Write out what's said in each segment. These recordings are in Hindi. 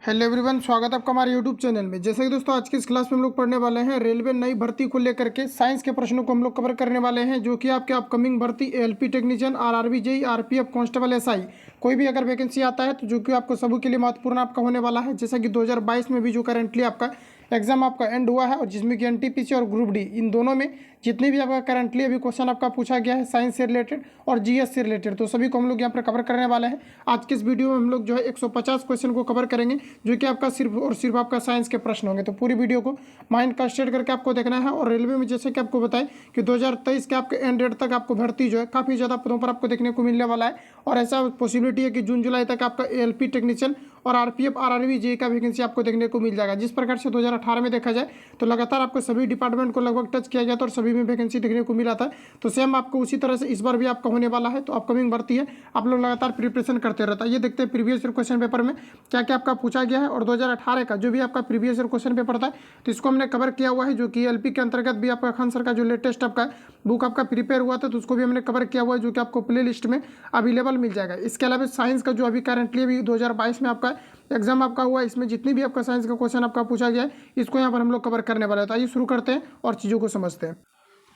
हेलो एवरीवन, स्वागत है आपका हमारे यूट्यूब चैनल में। जैसे कि दोस्तों आज की इस क्लास में हम लोग पढ़ने वाले हैं रेलवे नई भर्ती को लेकर के साइंस के प्रश्नों को हम लोग कवर करने वाले हैं, जो कि आपके अपकमिंग भर्ती LP technician, RRB, JE, RPF, constable, SI कोई भी अगर वैकेंसी आता है तो जो कि आपको सभी के लिए महत्वपूर्ण आपका होने वाला है। जैसा कि 2022 में भी जो करेंटली आपका एग्जाम आपका एंड हुआ है और जिसमें कि एनटीपीसी और ग्रुप डी इन दोनों में जितने भी आपका करंटली अभी क्वेश्चन आपका पूछा गया है साइंस से रिलेटेड और जीएस से रिलेटेड, तो सभी को हम लोग यहाँ पर कवर करने वाले हैं। आज के इस वीडियो में हम लोग जो है 150 क्वेश्चन को कवर करेंगे, जो कि आपका सिर्फ और सिर्फ आपका साइंस के प्रश्न होंगे। तो पूरी वीडियो को माइंड का स्टेट करके आपको देखना है। और रेलवे में जैसे कि आपको बताएं कि 2023 के आपके एंड डेट तक आपको भर्ती जो है काफ़ी ज़्यादा पदों पर आपको देखने को मिलने वाला है। और ऐसा पॉसिबिलिटी है कि जून जुलाई तक आपका एलपी टेक्नीशियन और आरपीएफ, आरआरबी, जेई का वैकेंसी आपको देखने को मिल जाएगा। जिस प्रकार से 2018 में देखा जाए तो लगातार आपको सभी डिपार्टमेंट को लगभग टच किया गया था और सभी में वैकेंसी देखने को मिला था, तो सेम आपको उसी तरह से इस बार भी आपका होने वाला है। तो अपकमिंग भर्ती है, आप लोग लगातार प्रिपरेशन करते रहता है। ये देखते हैं प्रीवियस ईयर क्वेश्चन पेपर में क्या क्या आपका पूछा गया है। और 2018 का जो भी आपका प्रीवियस ईयर क्वेश्चन पेपर था तो इसको हमने कवर किया हुआ है, जो कि एलपी के अंतर्गत भी आपका खान सर का जो लेटेस्ट आपका बुक आपका प्रिपेयर हुआ था तो उसको भी हमने कवर किया हुआ है, जो कि आपको प्ले लिस्ट में अवेलेबल मिल जाएगा। इसके अलावा साइंस का जो अभी करेंटली अभी 2022 में आपका एग्जाम आपका हुआ, इसमें जितनी भी आपका साइंस का क्वेश्चन आपका पूछा गया है इसको यहाँ पर हम लोग कवर करने वाले हैं। तो आइए शुरू करते हैं और चीज़ों को समझते हैं।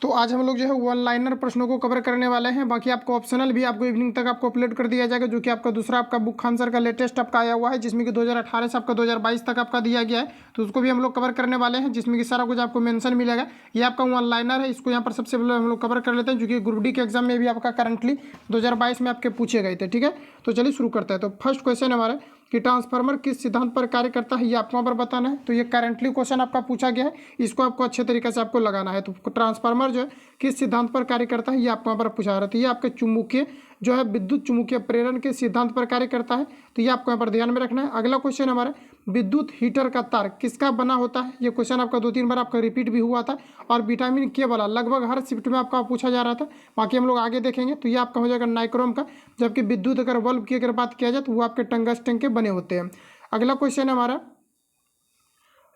तो आज हम लोग जो है वन लाइनर प्रश्नों को कवर करने वाले हैं। बाकी आपको ऑप्शनल भी आपको इवनिंग तक आपको अपलोड कर दिया जाएगा, जो कि आपका दूसरा आपका बुक खान सर का लेटेस्ट आपका आया हुआ है, जिसमें कि 2018 से आपका 2022 तक आपका दिया गया है। तो उसको भी हम लोग कवर करने वाले हैं, जिसमें कि सारा कुछ आपको मेंशन मिलेगा। ये आपका वन लाइनर है, इसको यहाँ पर सबसे पहले हम लोग कवर कर लेते हैं, जो कि ग्रुप डी के एग्जाम में भी आपका करंटली 2022 में आपके पूछे गए थे। ठीक है, तो चलिए शुरू करते हैं। तो फर्स्ट क्वेश्चन हमारा कि ट्रांसफार्मर किस सिद्धांत पर कार्य करता है, ये आपको वहाँ पर बताना है। तो ये करंटली क्वेश्चन आपका पूछा गया है, इसको आपको अच्छे तरीके से आपको लगाना है। तो ट्रांसफार्मर जो है किस सिद्धांत पर कार्य करता है, ये आपको वहाँ पर पूछा रहा है। तो ये आपके चुंबकीय जो है विद्युत चुम्बकीय प्रेरण के सिद्धांत पर कार्य करता है, तो ये आपको यहाँ पर ध्यान में रखना है। अगला क्वेश्चन हमारा विद्युत हीटर का तार किसका बना होता है। ये क्वेश्चन आपका 2-3 बार आपका रिपीट भी हुआ था और विटामिन के वाला लगभग हर शिफ्ट में आपका पूछा जा रहा था। बाकी हम लोग आगे देखेंगे। तो ये आपका हो जाएगा नाइक्रोम का, जबकि विद्युत अगर बल्ब की अगर बात किया जाए तो वो आपके टंगस्टन के बने होते हैं। अगला क्वेश्चन है हमारा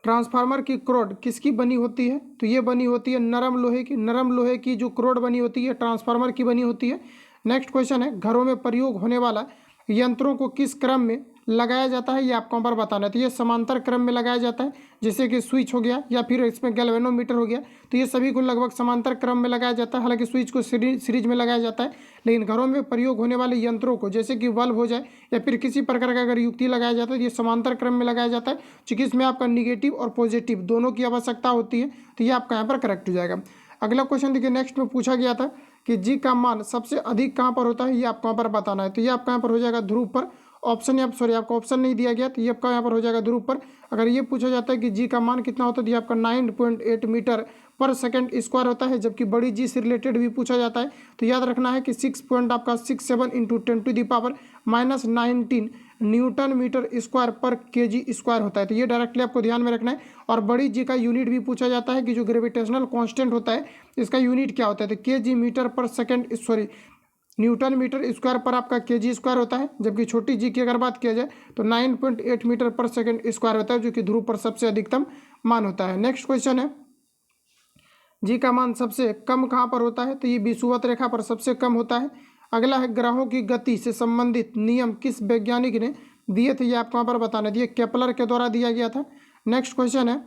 ट्रांसफार्मर की क्रोड किसकी बनी होती है। तो ये बनी होती है नरम लोहे की। नरम लोहे की जो क्रोड बनी होती है ट्रांसफार्मर की बनी होती है। नेक्स्ट क्वेश्चन है घरों में प्रयोग होने वाला यंत्रों को किस क्रम में लगाया जाता है, ये आपको पर बताना है। तो ये समांतर क्रम में लगाया जाता है, जैसे कि स्विच हो गया या फिर इसमें गैल्वेनोमीटर हो गया, तो ये सभी को लगभग समांतर क्रम में लगाया जाता है। हालांकि स्विच को सीरीज में लगाया जाता है, लेकिन घरों में प्रयोग होने वाले यंत्रों को जैसे कि बल्ब हो जाए या फिर किसी प्रकार का अगर युक्ति लगाया जाता है तो ये समांतर क्रम में लगाया जाता है, क्योंकि इसमें आपका निगेटिव और पॉजिटिव दोनों की आवश्यकता होती है। तो ये आपका यहाँ पर करेक्ट हो जाएगा। अगला क्वेश्चन देखिए, नेक्स्ट में पूछा गया था कि जी का मान सबसे अधिक कहाँ पर होता है, ये आपको यहाँ पर बताना है। तो ये आपका यहाँ पर हो जाएगा ध्रुव पर। ऑप्शन या सॉरी आपको ऑप्शन नहीं दिया गया, तो ये आपका यहाँ पर हो जाएगा ध्रुव पर। अगर ये पूछा जाता है कि जी का मान कितना होता है तो ये आपका 9.8 मीटर पर सेकंड स्क्वायर होता है। जबकि बड़ी जी से रिलेटेड भी पूछा जाता है तो याद रखना है कि 6.67 इंटू 10⁻⁻19 न्यूटन मीटर स्क्वायर पर केजी स्क्वायर होता है। तो ये डायरेक्टली आपको ध्यान में रखना है। और बड़ी जी का यूनिट भी पूछा जाता है कि जो ग्रेविटेशनल कांस्टेंट होता है इसका यूनिट क्या होता है। तो kg metre per second sorry newton metre square per आपका केजी स्क्वायर होता है। जबकि छोटी जी की अगर बात किया जाए तो 9.8 मीटर पर सेकंड स्क्वायर होता है, जो कि ध्रुव पर सबसे अधिकतम मान होता है। नेक्स्ट क्वेश्चन है जी का मान सबसे कम कहाँ पर होता है। तो ये विषुवत रेखा पर सबसे कम होता है। अगला है ग्रहों की गति से संबंधित नियम किस वैज्ञानिक ने दिए थे, ये आपको यहाँ पर बताना दिए केपलर के द्वारा दिया गया था। नेक्स्ट क्वेश्चन है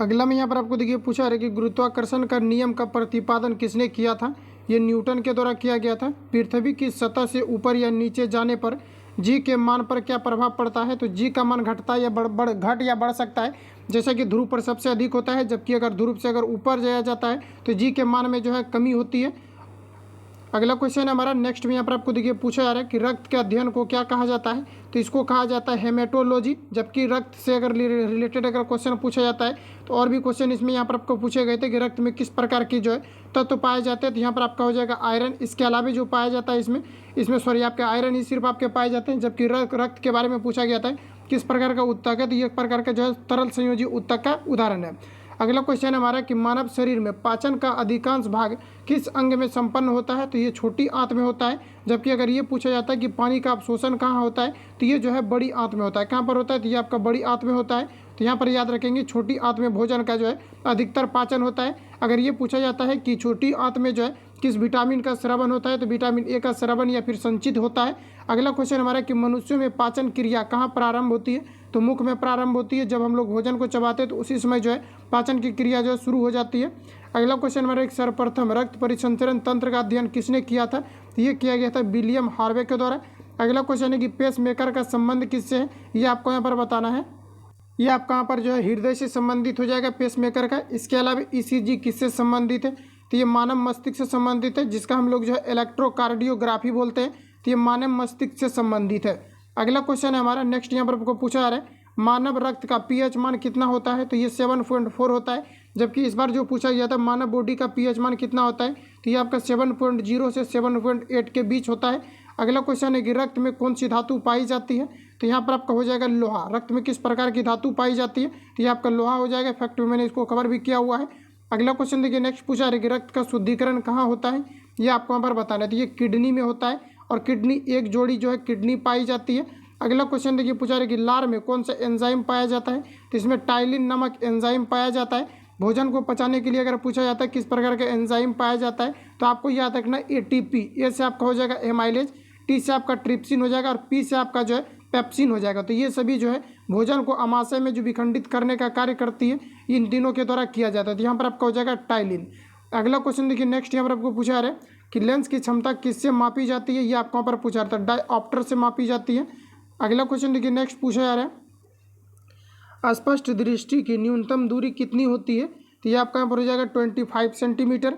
अगला में यहाँ पर आपको देखिए पूछा है कि गुरुत्वाकर्षण का नियम का प्रतिपादन किसने किया था। ये न्यूटन के द्वारा किया गया था। पृथ्वी की सतह से ऊपर या नीचे जाने पर जी के मान पर क्या प्रभाव पड़ता है। तो जी का मान घटता या घट या बढ़ सकता है, जैसे कि ध्रुव पर सबसे अधिक होता है, जबकि अगर ध्रुव से अगर ऊपर जाया जाता है तो जी के मान में जो है कमी होती है। अगला क्वेश्चन है हमारा नेक्स्ट में यहाँ पर आपको देखिए पूछा जा रहा है कि रक्त के अध्ययन को क्या कहा जाता है। तो इसको कहा जाता है हेमेटोलॉजी। जबकि रक्त से अगर रिलेटेड अगर क्वेश्चन पूछा जाता है तो और भी क्वेश्चन इसमें यहाँ पर आपको पूछे गए थे कि रक्त में किस प्रकार की जो है तत्व पाए जाते हैं। तो यहाँ पर आपका हो जाएगा आयरन। इसके अलावा जो पाया जाता है इसमें सॉरी आपके आयरन ही सिर्फ आपके पाए जाते हैं। जबकि रक्त के बारे में पूछा गया था किस प्रकार का उत्तक है, तो ये एक प्रकार का जो है तरल संयोजी उत्तक का उदाहरण है। अगला क्वेश्चन है हमारा कि मानव शरीर में पाचन का अधिकांश भाग किस अंग में संपन्न होता है। तो ये छोटी आंत में होता है। जबकि अगर ये पूछा जाता है कि पानी का अवशोषण कहाँ होता है तो ये जो है बड़ी आंत में होता है। कहाँ पर होता है, तो ये आपका बड़ी आंत में होता है। तो यहाँ पर याद रखेंगे छोटी आंत में भोजन का जो है अधिकतर पाचन होता है। अगर ये पूछा जाता है कि छोटी आंत में जो है किस विटामिन का स्रावन होता है? तो विटामिन ए का स्रावन या फिर संचित होता है। अगला क्वेश्चन हमारा कि मनुष्यों में पाचन क्रिया कहाँ प्रारंभ होती है? तो मुख में प्रारंभ होती है। जब हम लोग भोजन को चबाते हैं तो उसी समय जो है पाचन की क्रिया जो है शुरू हो जाती है। अगला क्वेश्चन हमारा, सर्वप्रथम रक्त परिसंचरण तंत्र का अध्ययन किसने किया था? तो ये किया गया था विलियम हार्वे के द्वारा। अगला क्वेश्चन है कि पेस मेकर का संबंध किससे है? ये आपको यहाँ पर बताना है। ये आपका यहाँ पर जो है हृदय से संबंधित हो जाएगा पेस मेकर का। इसके अलावा ईसीजी किससे संबंधित है? तो ये मानव मस्तिष्क से संबंधित है, जिसका हम लोग जो है इलेक्ट्रोकार्डियोग्राफी बोलते हैं। तो ये मानव मस्तिष्क से संबंधित है। अगला क्वेश्चन है हमारा, नेक्स्ट यहाँ पर आपको पूछा जा रहा है, मानव रक्त का पीएच मान कितना होता है? तो ये 7.4 होता है। जबकि इस बार जो पूछा गया था मानव बॉडी का पीएच मान कितना होता है? तो ये आपका 7.0 से 7.8 के बीच होता है। अगला क्वेश्चन है कि रक्त में कौन सी धातु पाई जाती है? तो यहाँ पर आपका हो जाएगा लोहा। रक्त में किस प्रकार की धातु पाई जाती है? तो ये आपका लोहा हो जाएगा। फैक्ट में मैंने इसको कवर भी किया हुआ है। अगला क्वेश्चन देखिए, नेक्स्ट पूछा है कि रक्त का शुद्धिकरण कहाँ होता है? ये आपको यहाँ पर बताना है। तो ये किडनी में होता है, और किडनी एक जोड़ी जो है किडनी पाई जाती है। अगला क्वेश्चन देखिए, पूछा है कि लार में कौन सा एंजाइम पाया जाता है? तो इसमें टाइलिन नामक एंजाइम पाया जाता है। भोजन को पचाने के लिए अगर पूछा जाता है किस प्रकार का एंजाइम पाया जाता है, तो आपको याद रखना एटीपी। ए से आपका हो जाएगा एमाइलेज, टी से आपका ट्रिप्सिन हो जाएगा, और पी से आपका जो है पेप्सिन हो जाएगा। तो ये सभी जो है भोजन को अमाशय में जो विखंडित करने का कार्य करती है, इन तीनों के द्वारा किया जाता है। तो यहाँ पर आपका हो जाएगा टाइलिन। अगला क्वेश्चन देखिए, नेक्स्ट यहाँ पर आपको पूछा रहा है कि लेंस की क्षमता किससे मापी जाती है? ये आपको यहाँ पर पूछा रहा था, डायऑप्टर से मापी जाती है। अगला क्वेश्चन देखिए, नेक्स्ट पूछा जा रहा है, स्पष्ट दृष्टि की न्यूनतम दूरी कितनी होती है? तो ये आपका यहाँ पर हो जाएगा 25 सेंटीमीटर।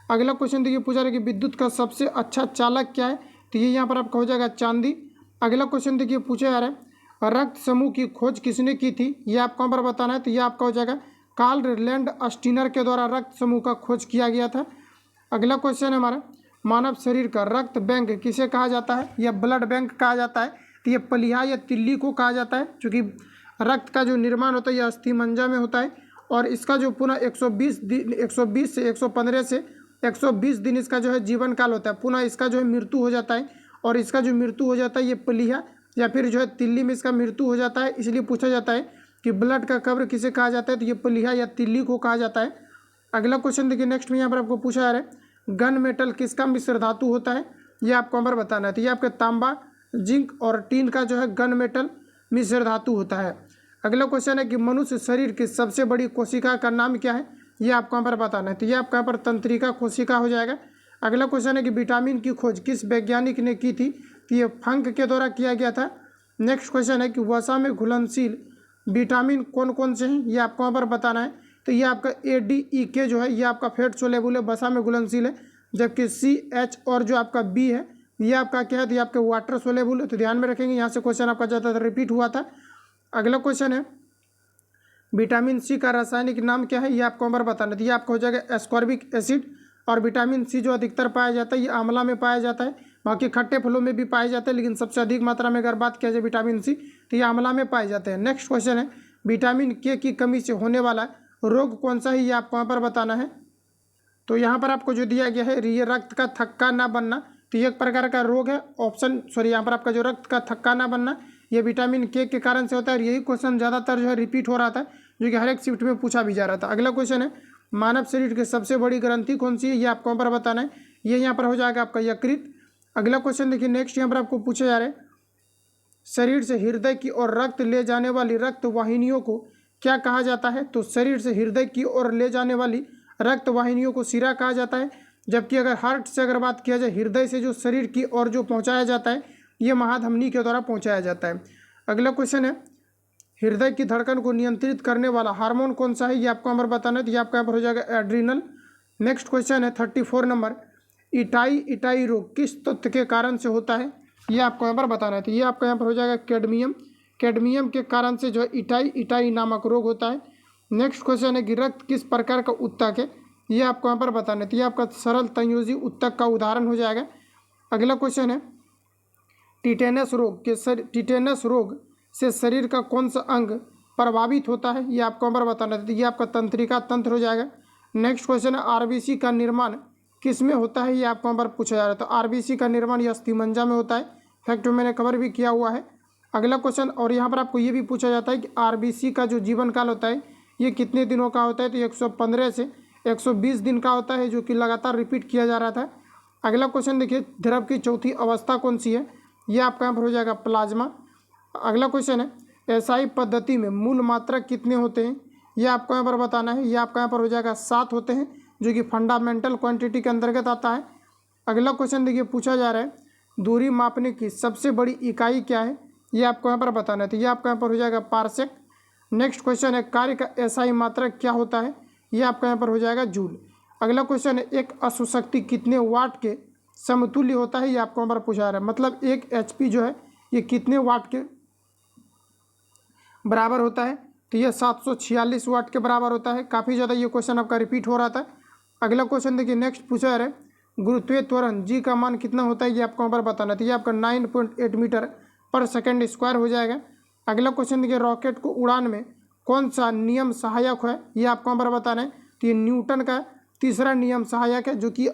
अगला क्वेश्चन देखिए, पूछा रहा है कि विद्युत का सबसे अच्छा चालक क्या है? तो ये यहाँ पर आपका हो जाएगा चांदी। अगला क्वेश्चन देखिए, पूछा जा रहा है रक्त समूह की खोज किसने की थी? ये आपको यहाँ पर बताना है। तो ये आपका हो जाएगा कार्ल लैंड स्टीनर के द्वारा रक्त समूह का खोज किया गया था। अगला क्वेश्चन है हमारा, मानव शरीर का रक्त बैंक किसे कहा जाता है? या ब्लड बैंक कहा जाता है। तो ये पलिहा या तिल्ली को कहा जाता है, क्योंकि रक्त का जो निर्माण होता है यह अस्थिमज्जा में होता है, और इसका जो पुनः 120 से 120 दिन इसका जो है जीवन काल होता है। पुनः इसका जो है मृत्यु हो जाता है, और इसका जो मृत्यु हो जाता है ये पलिहा या फिर जो है तिल्ली में इसका मृत्यु हो जाता है। इसलिए पूछा जाता है कि ब्लड का कब्र किसे कहा जाता है? तो ये पलिहा या तिल्ली को कहा जाता है। अगला क्वेश्चन देखिए, नेक्स्ट में यहाँ पर आपको पूछा जा रहा है गन मेटल किसका मिश्र धातु होता है? ये आपको यहाँ पर बताना है। तो ये आपका तांबा, जिंक और टीन का जो है गन मेटल मिश्र धातु होता है। अगला क्वेश्चन है कि मनुष्य शरीर की सबसे बड़ी कोशिका का नाम क्या है? ये आपको यहाँ पर बताना है। तो ये आपका यहाँ पर तंत्रिका कोशिका हो जाएगा। अगला क्वेश्चन है कि विटामिन की खोज किस वैज्ञानिक ने की थी? तो ये फंक के द्वारा किया गया था। नेक्स्ट क्वेश्चन है कि वसा में घुलनशील विटामिन कौन कौन से हैं? ये आपको यहाँ पर बताना है। तो ये आपका ADEK जो है ये आपका फैट सोलेबल है, वसा में घुलनशील है। जबकि CH और जो आपका B है ये आपका क्या है? तो ये आपका वाटर सोलेबल है। तो ध्यान में रखेंगे, यहाँ से क्वेश्चन आपका ज़्यादातर रिपीट हुआ था। अगला क्वेश्चन है विटामिन C का रासायनिक नाम क्या है? ये आपको यहाँ पर बताना है। तो ये आपका हो जाएगा एस्कॉर्बिक एसिड। और विटामिन C जो अधिकतर पाया जाता है ये आंवला में पाया जाता है, बाकी खट्टे फलों में भी पाए जाते हैं, लेकिन सबसे अधिक मात्रा में अगर बात किया जाए विटामिन C तो ये आंवला में पाए जाते हैं। नेक्स्ट क्वेश्चन है विटामिन K की कमी से होने वाला रोग कौन सा है? ये आपको यहाँ पर बताना है। तो यहाँ पर आपको जो दिया गया है ये रक्त का थक्का ना बनना, तो ये एक प्रकार का रोग है। यहाँ पर आपका जो रक्त का थक्का ना बनना ये विटामिन K के कारण से होता है। और यही क्वेश्चन ज़्यादातर जो है रिपीट हो रहा था, जो कि हर एक शिफ्ट में पूछा भी जा रहा था। अगला क्वेश्चन है मानव शरीर की सबसे बड़ी ग्रंथि कौन सी है? ये आपको यहाँ पर बताना है। ये यहाँ पर हो जाएगा आपका यकृत। अगला क्वेश्चन देखिए, नेक्स्ट यहाँ पर आपको पूछा जा रहा है शरीर से हृदय की ओर रक्त ले जाने वाली रक्त वाहिनियों को क्या कहा जाता है? तो शरीर से हृदय की ओर ले जाने वाली रक्त वाहिनियों को शिरा कहा जाता है। जबकि अगर हार्ट से अगर बात किया जाए, हृदय से जो शरीर की ओर जो पहुँचाया जाता है ये महाधमनी के द्वारा पहुँचाया जाता है। अगला क्वेश्चन है हृदय की धड़कन को नियंत्रित करने वाला हार्मोन कौन सा है? ये आपको यहाँ पर बताना है। तो ये आपका यहाँ पर हो जाएगा एड्रिनल। नेक्स्ट क्वेश्चन है 34 नंबर, इटाई रोग किस तत्व के कारण से होता है? ये आपको यहाँ पर बताना है। तो ये आपका यहाँ पर हो जाएगा कैडमियम के कारण से जो है इटाई नामक रोग होता है। नेक्स्ट क्वेश्चन है कि रक्त किस प्रकार का उत्तक है? ये आपको यहाँ पर बताना है। तो ये आपका सरल संयोजी उत्तक का उदाहरण हो जाएगा। अगला क्वेश्चन है टिटेनस रोग से शरीर का कौन सा अंग प्रभावित होता है? ये आपको यहाँ पर बताना है। तो ये आपका तंत्रिका तंत्र हो जाएगा। नेक्स्ट क्वेश्चन है RBC का निर्माण किस में होता है? ये आपको यहाँ पर पूछा जा रहा है। तो RBC का निर्माण ये अस्थिमज्जा में होता है। फैक्ट मैंने कवर भी किया हुआ है। अगला क्वेश्चन, और यहाँ पर आपको ये भी पूछा जाता है कि RBC का जो जीवन काल होता है ये कितने दिनों का होता है? तो 115 से 120 दिन का होता है, जो कि लगातार रिपीट किया जा रहा था। अगला क्वेश्चन देखिए, द्रव की चौथी अवस्था कौन सी है? ये आपका यहाँ पर हो जाएगा प्लाज्मा। अगला क्वेश्चन है, एसआई पद्धति में मूल मात्रक कितने होते हैं? ये आपको यहाँ पर बताना है। ये आपका यहाँ पर हो जाएगा 7 होते हैं, जो कि फंडामेंटल क्वांटिटी के अंतर्गत आता है। अगला क्वेश्चन देखिए, पूछा जा रहा है दूरी मापने की सबसे बड़ी इकाई क्या है? ये आपको यहाँ पर बताना है। तो ये आपका यहाँ पर हो जाएगा पारसेक। नेक्स्ट क्वेश्चन है, कार्य का एसआई मात्रक क्या होता है? ये आपका यहाँ पर हो जाएगा जूल। अगला क्वेश्चन है, एक अशुशक्ति कितने वाट के समतुल्य होता है? ये आपको यहाँ पर पूछा रहा है, मतलब एक एचपी जो है ये कितने वाट के बराबर होता है? तो ये 746 वाट के बराबर होता है। काफ़ी ज़्यादा ये क्वेश्चन आपका रिपीट हो रहा था। अगला क्वेश्चन देखिए, नेक्स्ट पूछा है गुरुत्वीय त्वरण जी का मान कितना होता है? ये आपको यहाँ पर बताना है। तो ये आपका 9.8 मीटर पर सेकेंड स्क्वायर हो जाएगा। अगला क्वेश्चन देखिए, रॉकेट को उड़ान में कौन सा नियम सहायक है? ये आपको यहाँ पर बताना है। तो ये न्यूटन का तीसरा नियम सहायक है, जो कि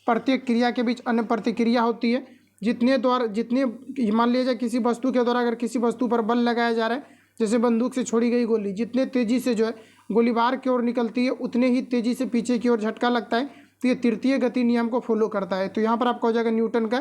प्रत्येक क्रिया के बीच अन्य प्रतिक्रिया होती है। जितने मान लीजिए किसी वस्तु के द्वारा अगर किसी वस्तु पर बल लगाया जा रहा है, जैसे बंदूक से छोड़ी गई गोली जितने तेजी से जो है गोली बाहर की ओर निकलती है, उतने ही तेजी से पीछे की ओर झटका लगता है। तो ये तृतीय गति नियम को फॉलो करता है। तो यहाँ पर आपका हो जाएगा न्यूटन का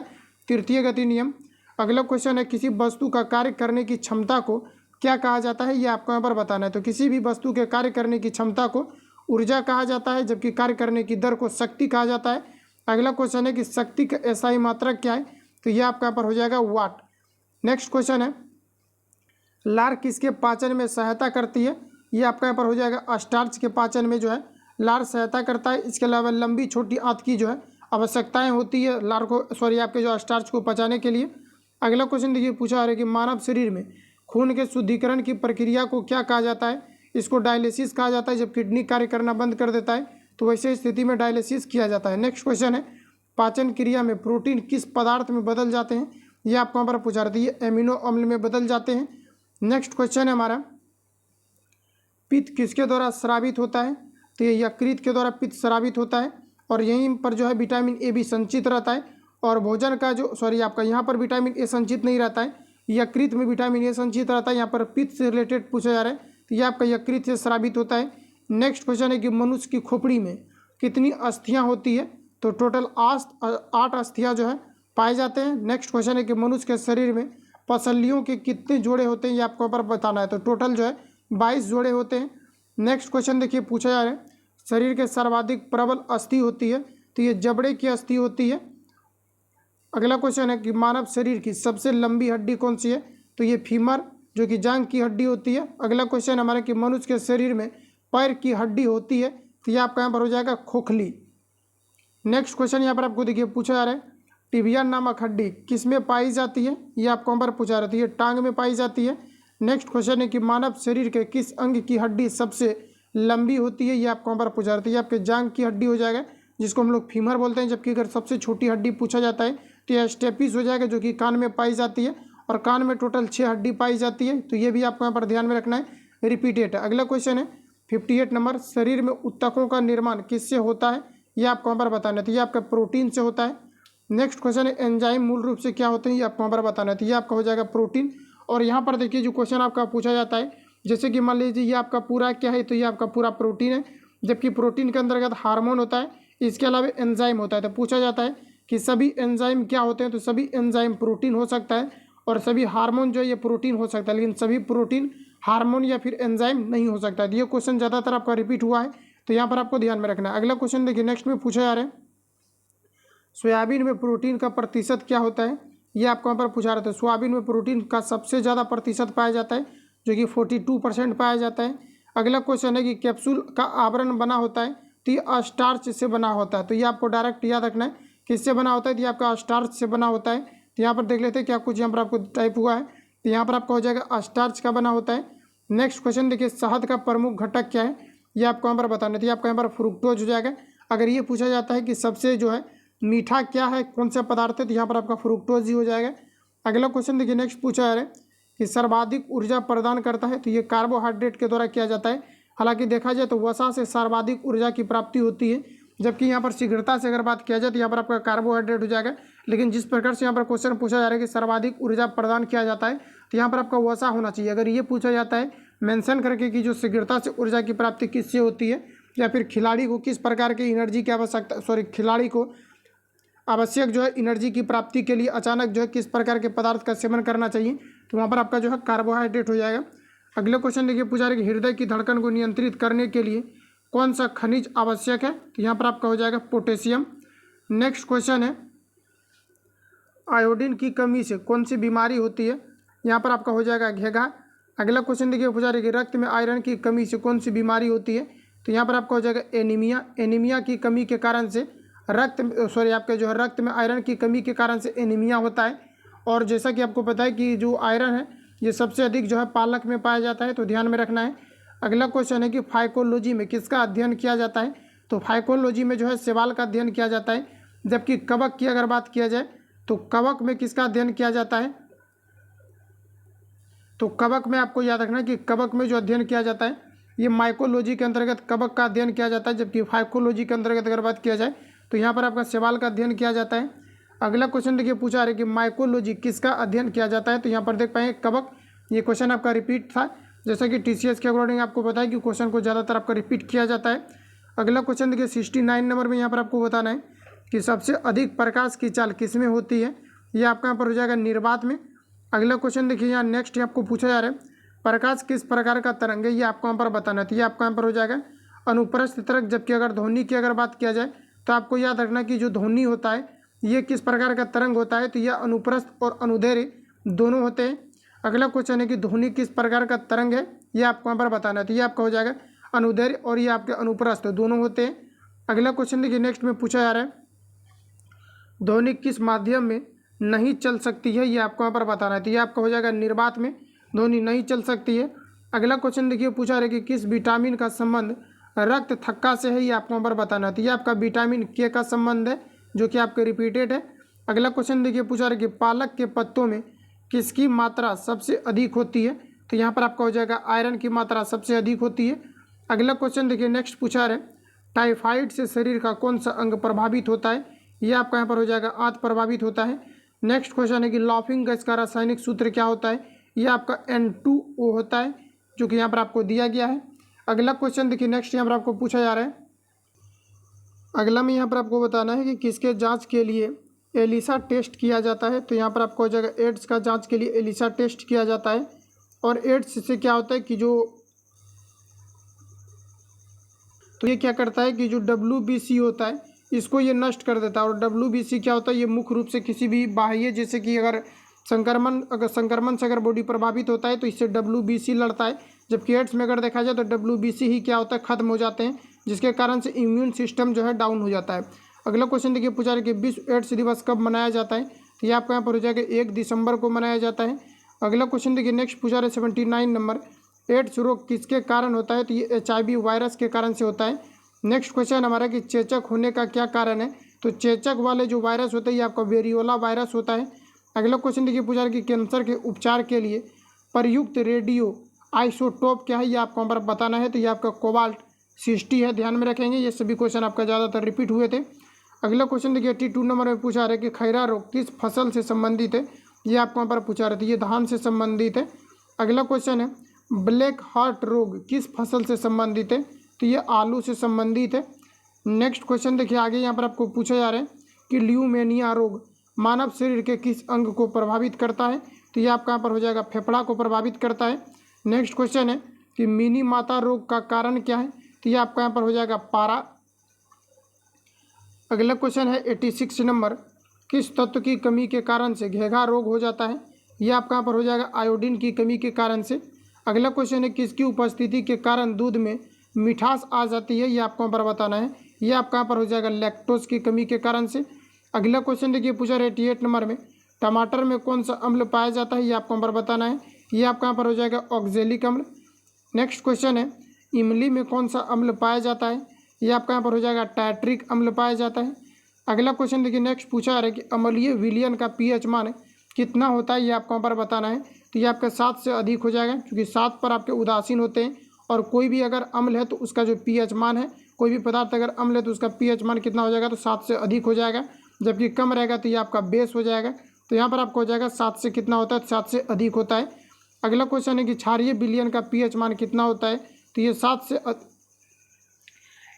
तृतीय गति नियम। अगला क्वेश्चन है, किसी वस्तु का कार्य करने की क्षमता को क्या कहा जाता है? ये आपको यहाँ पर बताना है। तो किसी भी वस्तु के कार्य करने की क्षमता को ऊर्जा कहा जाता है, जबकि कार्य करने की दर को शक्ति कहा जाता है। अगला क्वेश्चन है कि शक्ति का एसआई मात्रक क्या है? तो ये आपका यहाँ पर हो जाएगा वाट। नेक्स्ट क्वेश्चन है, लार किसके पाचन में सहायता करती है? ये आपका यहाँ पर हो जाएगा स्टार्च के पाचन में जो है लार सहायता करता है। इसके अलावा लंबी छोटी आंत की जो है आवश्यकताएं होती है लार को आपके जो स्टार्च को पचाने के लिए। अगला क्वेश्चन देखिए, पूछा है कि मानव शरीर में खून के शुद्धिकरण की प्रक्रिया को क्या कहा जाता है? इसको डायलिसिस कहा जाता है। जब किडनी कार्य करना बंद कर देता है तो वैसे स्थिति में डायलिसिस किया जाता है। नेक्स्ट क्वेश्चन है, पाचन क्रिया में प्रोटीन किस पदार्थ में बदल जाते हैं? ये आपको यहाँ पर पूछा रही है, एमिनो अम्ल में बदल जाते हैं। नेक्स्ट क्वेश्चन है हमारा, पित्त किसके द्वारा स्रावित होता है? तो ये यकृत के द्वारा पित्त स्रावित होता है, और यहीं पर जो है विटामिन ए भी संचित रहता है। और भोजन का जो आपका यहाँ पर विटामिन ए संचित नहीं रहता है, यकृत में विटामिन ए संचित रहता है। यहाँ पर पित्त से रिलेटेड पूछा जा रहा है, तो ये आपका यकृत से स्रावित होता है। नेक्स्ट क्वेश्चन है कि मनुष्य की खोपड़ी में कितनी अस्थियाँ होती है? तो टोटल 8 अस्थियाँ जो है पाए जाते हैं। नेक्स्ट क्वेश्चन है कि मनुष्य के शरीर में पसलियों के कितने जोड़े होते हैं? ये आपको यहाँ पर बताना है। तो टोटल जो है 22 जोड़े होते हैं। नेक्स्ट क्वेश्चन देखिए, पूछा जा रहा है शरीर के सर्वाधिक प्रबल अस्थि होती है? तो ये जबड़े की अस्थि होती है। अगला क्वेश्चन है कि मानव शरीर की सबसे लंबी हड्डी कौन सी है? तो ये फीमर, जो कि जांघ की हड्डी होती है। अगला क्वेश्चन हमारा कि मनुष्य के शरीर में पैर की हड्डी होती है? तो ये आपका यहाँ पर हो जाएगा खोखली। नेक्स्ट क्वेश्चन यहाँ पर आपको देखिए, पूछा जा रहा है टिबिया नामक हड्डी किस में पाई जाती है? ये आपको यहाँ पर पूछा रहती है, टांग में पाई जाती है। नेक्स्ट क्वेश्चन है कि मानव शरीर के किस अंग की हड्डी सबसे लंबी होती है? ये आपको यहाँ पर पूछा रहती है, आपके जांघ की हड्डी हो जाएगा, जिसको हम लोग फीमर बोलते हैं। जबकि अगर सबसे छोटी हड्डी पूछा जाता है तो यह स्टेपिस हो जाएगा, जो कि कान में पाई जाती है, और कान में टोटल 6 हड्डी पाई जाती है। तो ये भी आपको यहाँ पर ध्यान में रखना है, रिपीटेड है। अगला क्वेश्चन है 58 नंबर, शरीर में ऊतकों का निर्माण किससे होता है? ये आपको यहाँ पर बताना है। तो ये आपका प्रोटीन से होता है। नेक्स्ट क्वेश्चन है एंजाइम मूल रूप से क्या होते हैं? ये आपको यहाँ पर बताना है। तो ये आपका हो जाएगा प्रोटीन। और यहाँ पर देखिए जो क्वेश्चन आपका पूछा जाता है, जैसे कि मान लीजिए ये आपका पूरा क्या है? तो ये आपका पूरा प्रोटीन है, जबकि प्रोटीन के अंतर्गत हार्मोन होता है, इसके अलावा एंजाइम होता है। तो पूछा जाता है कि सभी एंजाइम क्या होते हैं? तो सभी एंजाइम प्रोटीन हो सकता है, और सभी हार्मोन जो है ये प्रोटीन हो सकता है, लेकिन सभी प्रोटीन हार्मोन या फिर एंजाइम नहीं हो सकता है। ये क्वेश्चन ज़्यादातर आपका रिपीट हुआ है, तो यहाँ पर आपको ध्यान में रखना है। अगला क्वेश्चन देखिए, नेक्स्ट में पूछा जा रहा है सोयाबीन में प्रोटीन का प्रतिशत क्या होता है? ये आपको यहाँ पर पूछा रहा था। सोयाबीन में प्रोटीन का सबसे ज़्यादा प्रतिशत पाया जाता है, जो कि 42% पाया जाता है। अगला क्वेश्चन है कि कैप्सूल का आवरण बना होता है? तो ये स्टार्च से बना होता है। तो ये आपको डायरेक्ट याद रखना है, किससे बना होता है? तो ये आपका स्टार्च से बना होता है। तो यहाँ पर देख लेते हैं क्या कुछ यहाँ पर आपको टाइप हुआ है। तो यहाँ पर आपका हो जाएगा स्टार्च का बना होता है। नेक्स्ट क्वेश्चन देखिए, शहद का प्रमुख घटक क्या है? ये आपको यहाँ पर बताना है। आपका यहाँ पर फ्रुक्टोज हो जाएगा। अगर ये पूछा जाता है कि सबसे जो है मीठा क्या है, कौन सा पदार्थ है, तो यहाँ पर आपका फ्रुक्टोज ही हो जाएगा। अगला क्वेश्चन देखिए, नेक्स्ट पूछा जा रहा है कि सर्वाधिक ऊर्जा प्रदान करता है? तो ये कार्बोहाइड्रेट के द्वारा किया जाता है। हालांकि देखा जाए तो वसा से सर्वाधिक ऊर्जा की प्राप्ति होती है, जबकि यहाँ पर शीघ्रता से अगर बात किया जाए तो यहाँ पर आपका कार्बोहाइड्रेट हो जाएगा। लेकिन जिस प्रकार से यहाँ पर क्वेश्चन पूछा जा रहा है कि सर्वाधिक ऊर्जा प्रदान किया जाता है, तो यहाँ पर आपका वसा होना चाहिए। अगर ये पूछा जाता है मेंशन करके कि जो शीघ्रता से ऊर्जा की प्राप्ति किससे होती है, या फिर खिलाड़ी को किस प्रकार की एनर्जी की आवश्यकता, खिलाड़ी को आवश्यक जो है एनर्जी की प्राप्ति के लिए अचानक जो है किस प्रकार के पदार्थ का सेवन करना चाहिए, तो वहाँ पर आपका जो है कार्बोहाइड्रेट हो जाएगा। अगला क्वेश्चन देखिए पूछा है कि हृदय की धड़कन को नियंत्रित करने के लिए कौन सा खनिज आवश्यक है, तो यहाँ पर आपका हो जाएगा पोटेशियम। नेक्स्ट क्वेश्चन है आयोडीन की कमी से कौन सी बीमारी होती है, यहाँ पर आपका हो जाएगा घेघा। अगला क्वेश्चन देखिए पूछा है कि रक्त में आयरन की कमी से कौन सी बीमारी होती है, तो यहाँ पर आपका हो जाएगा एनीमिया। एनीमिया की कमी के कारण से आपके जो है रक्त में आयरन की कमी के कारण से एनीमिया होता है। और जैसा कि आपको पता है कि जो आयरन है ये सबसे अधिक जो है पालक में पाया जाता है, तो ध्यान में रखना है। अगला क्वेश्चन है कि फाइकोलॉजी में किसका अध्ययन किया जाता है, तो फाइकोलॉजी में जो है शैवाल का अध्ययन किया जाता है। जबकि कवक की अगर बात किया जाए तो कवक में किसका अध्ययन किया जाता है, तो कवक में आपको याद रखना कि कवक में जो अध्ययन किया जाता है ये माइकोलॉजी के अंतर्गत कवक का अध्ययन किया जाता है। जबकि फाइकोलॉजी के अंतर्गत अगर बात किया जाए तो यहाँ पर आपका शैवाल का अध्ययन किया जाता है। अगला क्वेश्चन देखिए पूछा है कि माइकोलॉजी किसका अध्ययन किया जाता है, तो यहाँ पर देख पाएंगे कवक। ये क्वेश्चन आपका रिपीट था, जैसा कि TCS के अकॉर्डिंग आपको पता है कि क्वेश्चन को ज़्यादातर आपका रिपीट किया जाता है। अगला क्वेश्चन देखिए 69 नंबर में यहाँ पर आपको बताना है कि सबसे अधिक प्रकाश की चाल किस में होती है, ये आपका यहाँ पर हो जाएगा निर्वात में। अगला क्वेश्चन देखिए यहाँ नेक्स्ट आपको पूछा जा रहा है प्रकाश किस प्रकार का तरंग है, ये आपको यहाँ पर बताना है, तो ये आपका यहाँ पर हो जाएगा अनुप्रस्थ तरंग। जबकि अगर ध्वनि की अगर बात किया जाए तो आपको याद रखना कि जो ध्वनि होता है ये किस प्रकार का तरंग होता है, तो यह अनुप्रस्थ और अनुदैर्घ्य दोनों होते हैं। अगला क्वेश्चन है कि ध्वनि किस प्रकार का तरंग है, ये आपको यहाँ पर बताना है, तो ये आपका हो जाएगा अनुदैर्घ्य और ये आपके अनुप्रस्थ दोनों होते हैं। अगला क्वेश्चन देखिए नेक्स्ट में पूछा जा रहा है ध्वनि किस माध्यम में नहीं चल सकती है, ये आपको यहाँ पर बताना है, तो ये आपका हो जाएगा निर्वात में ध्वनि नहीं चल सकती है। अगला क्वेश्चन देखिए पूछा रहा है कि किस विटामिन का संबंध रक्त थक्का से है, ये आपको यहाँ पर बताना है, तो ये आपका विटामिन के का संबंध है जो कि आपके रिपीटेड है। अगला क्वेश्चन देखिए पूछा रहा है कि पालक के पत्तों में किसकी मात्रा सबसे अधिक होती है, तो यहाँ पर आपका हो जाएगा आयरन की मात्रा सबसे अधिक होती है। अगला क्वेश्चन देखिए नेक्स्ट पूछा रहा है टाइफाइड से शरीर का कौन सा अंग प्रभावित होता है, ये आपका यहाँ पर हो जाएगा आंत प्रभावित होता है। नेक्स्ट क्वेश्चन है कि लाफिंग गैस का रासायनिक सूत्र क्या होता है, ये आपका N2O होता है जो कि यहाँ पर आपको दिया गया है। अगला क्वेश्चन देखिए नेक्स्ट यहाँ पर आपको पूछा जा रहा है, अगला में यहाँ पर आपको बताना है कि किसके जांच के लिए एलिसा टेस्ट किया जाता है, तो यहाँ पर आपको हो जाएगा एड्स का जांच के लिए एलिसा टेस्ट किया जाता है। और एड्स से क्या होता है कि तो ये क्या करता है कि जो WBC होता है इसको ये नष्ट कर देता है। और WBC क्या होता है, ये मुख्य रूप से किसी भी बाह्य जैसे कि अगर संक्रमण से अगर बॉडी प्रभावित होता है तो इससे WBC लड़ता है। जबकि एड्स में अगर देखा जाए तो WBC ही क्या होता है खत्म हो जाते हैं, जिसके कारण से इम्यून सिस्टम जो है डाउन हो जाता है। अगला क्वेश्चन देखिए पूछा है कि विश्व एड्स दिवस कब मनाया जाता है, तो ये आपका यहाँ पर हो जाएगा 1 दिसंबर को मनाया जाता है। अगला क्वेश्चन देखिए नेक्स्ट पूछा है 79 नंबर एड्स रोग किसके कारण होता है, तो ये HIV वायरस के कारण से होता है। नेक्स्ट क्वेश्चन हमारा कि चेचक होने का क्या कारण है, तो चेचक वाले जो वायरस होते हैं ये आपका वेरियोला वायरस होता है। अगला क्वेश्चन देखिए पूछा है कि कैंसर के उपचार के लिए प्रयुक्त रेडियो आइसोटोप क्या है, ये आपको हमारा बताना है, तो ये आपका कोबाल्ट 60 है, ध्यान में रखेंगे। ये सभी क्वेश्चन आपका ज़्यादातर रिपीट हुए थे। अगला क्वेश्चन देखिए 82 नंबर में पूछा रहा है कि खैरा रोग किस फसल से संबंधित है, ये आपको यहाँ पर पूछा रहे थे, ये धान से संबंधित है। अगला क्वेश्चन है ब्लैक हार्ट रोग किस फसल से संबंधित है, तो ये आलू से संबंधित है। नेक्स्ट क्वेश्चन देखिए आगे यहाँ पर आपको पूछा जा रहा है कि ल्यूमेनिया रोग मानव शरीर के किस अंग को प्रभावित करता है, तो ये आपका यहाँ पर हो जाएगा फेफड़ा को प्रभावित करता है। नेक्स्ट क्वेश्चन है कि मिनी माता रोग का कारण क्या है, तो ये आपका यहाँ पर हो जाएगा पारा। अगला क्वेश्चन है 86 नंबर किस तत्व की कमी के कारण से घेघा रोग हो जाता है, ये आपका यहाँ पर हो जाएगा आयोडीन की कमी के कारण से। अगला क्वेश्चन है किसकी उपस्थिति के कारण दूध में मिठास आ जाती है, ये आपको यहाँ पर बताना है, ये आपका यहाँ पर हो जाएगा लैक्टोज की कमी के कारण से। अगला क्वेश्चन देखिए पूछा है 88 नंबर में टमाटर में कौन सा अम्ल पाया जाता है, ये आपको यहाँ पर बताना है, ये आपका यहाँ पर हो जाएगा ऑक्जेलिक अम्ल। नेक्स्ट क्वेश्चन है इमली में कौन सा अम्ल पाया जाता है, ये आपका यहाँ पर हो जाएगा टाइट्रिक अम्ल पाया जाता है। अगला क्वेश्चन देखिए नेक्स्ट पूछा है कि अम्लीय विलयन का pH मान कितना होता है, ये आपको यहाँ पर बताना है, तो ये आपका 7 से अधिक हो जाएगा, क्योंकि 7 पर आपके उदासीन होते हैं। और कोई भी अगर अम्ल है तो उसका जो pH मान है, कोई भी पदार्थ अगर अम्ल है तो उसका pH मान कितना हो जाएगा, तो 7 से अधिक हो जाएगा। जबकि कम रहेगा तो ये आपका बेस हो जाएगा, तो यहाँ पर आपको हो जाएगा 7 से कितना होता है, 7 से अधिक होता है। अगला क्वेश्चन है कि क्षारीय विलयन का pH मान कितना होता है, तो ये 7 से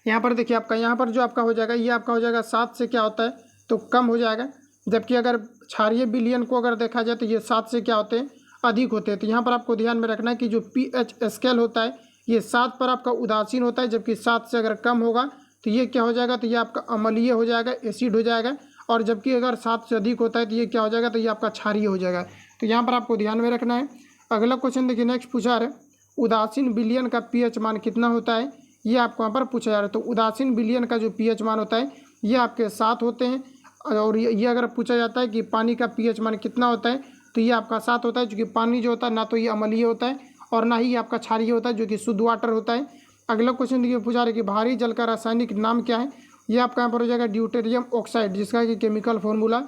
यहाँ पर देखिए आपका यहाँ पर जो आपका हो जाएगा ये आपका हो जाएगा 7 से क्या होता है तो कम हो जाएगा, जबकि अगर क्षारीय विलयन को अगर देखा जाए तो ये 7 से क्या होते हैं अधिक होते हैं। तो यहाँ पर आपको ध्यान में रखना है कि जो pH स्केल होता है ये 7 पर आपका उदासीन होता है, जबकि 7 से अगर कम होगा तो ये क्या हो जाएगा तो ये आपका अम्लीय हो जाएगा, एसिड हो जाएगा, और जबकि अगर 7 से अधिक होता है तो ये क्या हो जाएगा तो ये आपका क्षारीय हो जाएगा। तो यहाँ पर आपको ध्यान में रखना है। अगला क्वेश्चन देखिए नेक्स्ट पूछा है उदासीन विलयन का pH मान कितना होता है, ये आपको यहाँ पर पूछा जा रहा है। तो उदासीन विलयन का जो pH मान होता है ये आपके 7 होते हैं, और ये अगर पूछा जाता है कि पानी का pH मान कितना होता है तो ये आपका 7 होता है, क्योंकि पानी जो होता है ना तो ये अम्लीय होता है और ना ही आपका क्षारीय होता है जो कि शुद्ध वाटर होता है। अगला क्वेश्चन देखिए पूछा रहा है कि भारी जल का रासायनिक नाम क्या है, ये आपका यहाँ पर हो जाएगा ड्यूटेरियम ऑक्साइड, जिसका कि केमिकल फॉर्मूला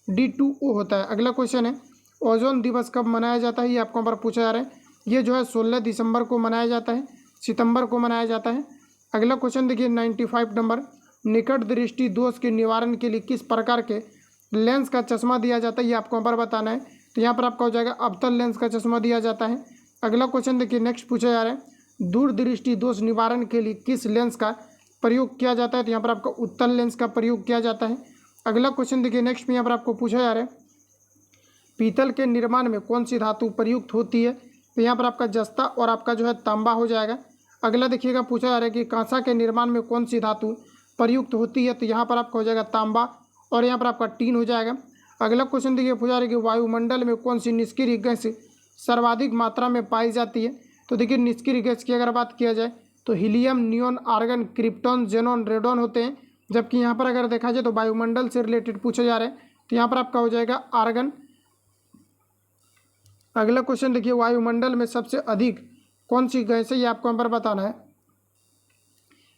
D2O होता है। अगला क्वेश्चन है ओजोन दिवस कब मनाया जाता है, ये आपको यहाँ पर पूछा जा रहा है। ये जो है 16 दिसंबर को मनाया जाता है, सितंबर को मनाया जाता है। अगला क्वेश्चन देखिए 95 नंबर निकट दृष्टि दोष के निवारण के लिए किस प्रकार के लेंस का चश्मा दिया जाता है, ये आपको यहाँ पर बताना है। तो यहाँ पर आपका हो जाएगा अवतल लेंस का चश्मा दिया जाता है। अगला क्वेश्चन देखिए नेक्स्ट पूछा जा रहा है दूरदृष्टि दोष निवारण के लिए किस लेंस का प्रयोग किया जाता है, तो यहाँ पर आपका उत्तल लेंस का प्रयोग किया जाता है। अगला क्वेश्चन देखिए नेक्स्ट में यहाँ पर आपको पूछा जा रहा है पीतल के निर्माण में कौन सी धातु प्रयुक्त होती है, तो यहाँ पर आपका जस्ता और आपका जो है तांबा हो जाएगा। अगला देखिएगा पूछा जा रहा है कि कांसा के निर्माण में कौन सी धातु प्रयुक्त होती है, तो यहाँ पर आपका हो जाएगा तांबा, और यहाँ पर आपका टीन हो जाएगा। अगला क्वेश्चन देखिए पूछा जा रहा है कि वायुमंडल में कौन सी निष्क्रिय गैस सर्वाधिक मात्रा में पाई जाती है, तो देखिए निष्क्रिय गैस की अगर बात किया जाए तो helium, neon, argon, krypton, xenon, radon होते हैं, जबकि यहाँ पर अगर देखा जाए तो वायुमंडल से रिलेटेड पूछा जा रहा है तो यहाँ पर आपका हो जाएगा आर्गन। अगला क्वेश्चन देखिए वायुमंडल में सबसे अधिक कौन सी गैस है, ये आपको यहाँ पर बताना है।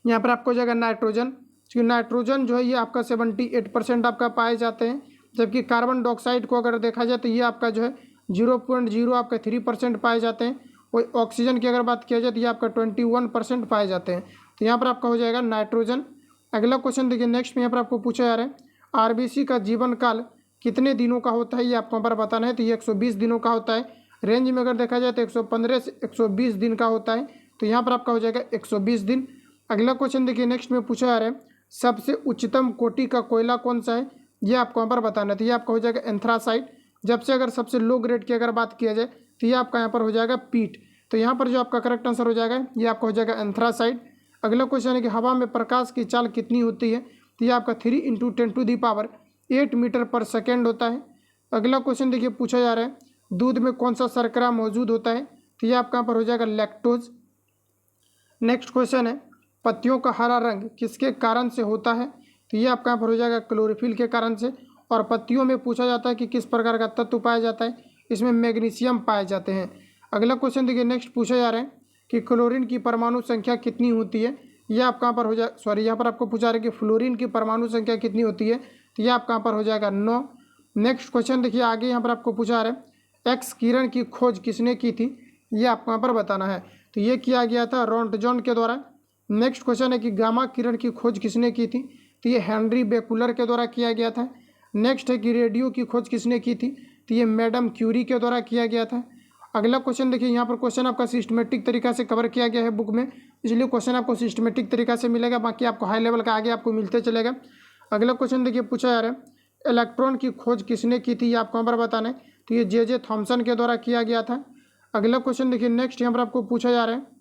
यहाँ पर आपको हो जाएगा नाइट्रोजन, क्योंकि नाइट्रोजन जो है ये आपका 78% आपका पाए जाते हैं, जबकि कार्बन डाइऑक्साइड को अगर देखा जाए तो ये आपका जो है 0.0 आपका 3% पाए जाते हैं। वही ऑक्सीजन की अगर बात किया जाए तो ये आपका 21% पाए जाते हैं। तो यहाँ पर आपका हो जाएगा नाइट्रोजन। अगला क्वेश्चन देखिए नेक्स्ट में यहाँ पर आपको पूछा जा रहा है आरबीसी का जीवन काल कितने दिनों का होता है, ये आपको यहाँ पर बताना है। तो ये 120 दिनों का होता है। रेंज में अगर देखा जाए तो 115 से 120 दिन का होता है, तो यहाँ पर आपका हो जाएगा 120 दिन। अगला क्वेश्चन देखिए नेक्स्ट में पूछा जा रहा है सबसे उच्चतम कोटि का कोयला कौन सा है, ये आपको यहाँ पर बताना है। तो ये आपका हो जाएगा एंथ्रासाइट। जब से अगर सबसे लो ग्रेड की अगर बात किया जाए तो ये आपका यहाँ पर हो जाएगा पीट। तो यहाँ पर जो आपका करेक्ट आंसर हो जाएगा ये आपका हो जाएगा एंथ्रासाइट। अगला क्वेश्चन है कि हवा में प्रकाश की चाल कितनी होती है, तो ये आपका 3 × 10⁸ मीटर पर सेकेंड होता है। अगला क्वेश्चन देखिए पूछा जा रहा है दूध में कौन सा शर्करा मौजूद होता है, तो ये आपका यहाँ पर हो जाएगा लैक्टोज। नेक्स्ट क्वेश्चन है पत्तियों का हरा रंग किसके कारण से होता है, तो ये आपका यहाँ पर हो जाएगा क्लोरोफिल के कारण से। और पत्तियों में पूछा जाता है कि किस प्रकार का तत्व पाया जाता है, इसमें मैग्नीशियम पाए जाते हैं। अगला क्वेश्चन देखिए नेक्स्ट पूछा जा रहा है कि क्लोरीन की परमाणु संख्या कितनी होती है, ये आपका यहाँ पर हो जाए यहाँ पर आपको पूछा रहा है कि फ्लोरीन की परमाणु संख्या कितनी होती है, तो ये आपका यहाँ पर हो जाएगा 9। नेक्स्ट क्वेश्चन देखिए आगे यहाँ पर आपको पूछा रहा है एक्स किरण की खोज किसने की थी, ये आपको यहाँ पर बताना है। तो ये किया गया था रोंटजन के द्वारा। नेक्स्ट क्वेश्चन है कि गामा किरण की खोज किसने की थी, तो ये हेनरी बेकुलर के द्वारा किया गया था। नेक्स्ट है कि रेडियो की खोज किसने की थी, तो ये मैडम क्यूरी के द्वारा किया गया था। अगला क्वेश्चन देखिए यहाँ पर क्वेश्चन आपका सिस्टमेटिक तरीका से कवर किया गया है बुक में, इसलिए क्वेश्चन आपको सिस्टमेटिक तरीका से मिलेगा, बाकी आपको हाई लेवल का आगे आपको मिलते चलेगा। अगला क्वेश्चन देखिए पूछा जा रहा है इलेक्ट्रॉन की खोज किसने की थी, ये आपको यहाँ पर बताना है। तो ये जे थॉमसन के द्वारा किया गया था। अगला क्वेश्चन देखिए नेक्स्ट यहाँ पर आपको पूछा जा रहा है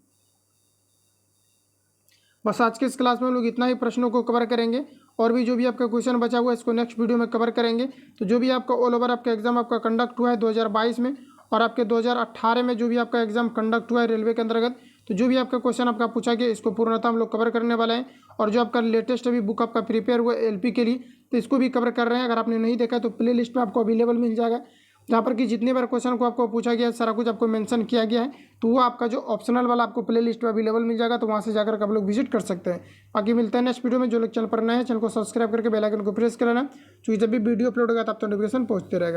बस आज के इस क्लास में हम लोग इतना ही प्रश्नों को कवर करेंगे, और भी जो भी आपका क्वेश्चन बचा हुआ है इसको नेक्स्ट वीडियो में कवर करेंगे। तो जो भी आपका ऑल ओवर आपका एग्जाम आपका कंडक्ट हुआ है 2022 में, और आपके 2018 में जो भी आपका एग्जाम कंडक्ट हुआ है रेलवे के अंतर्गत, तो जो भी आपका क्वेश्चन आपका पूछा गया इसको पूर्णतः हम लोग कवर करने वाले हैं। और जो आपका लेटेस्ट अभी बुक आपका प्रिपेयर हुआ है LP के लिए, तो इसको भी कवर कर रहे हैं। अगर आपने नहीं देखा तो प्ले लिस्ट में आपको अवेलेबल मिल जाएगा, जहाँ पर कि जितने बार क्वेश्चन को आपको पूछा गया है सारा कुछ आपको मेंशन किया गया है। तो वो आपका जो ऑप्शनल वाला आपको प्ले लिस्ट में अवेलेबल मिल जाएगा, तो वहाँ से जाकर आप लोग विजिट कर सकते हैं। बाकी मिलते हैं नेक्स्ट वीडियो में। जो लोग चैनल पर नए हैं चैनल को सब्सक्राइब करके बेल आइकन को प्रेस कर लेना, क्योंकि जब भी वीडियो अपलोड होगा तब तो नोटिफिकेशन पहुँचते रहेगा।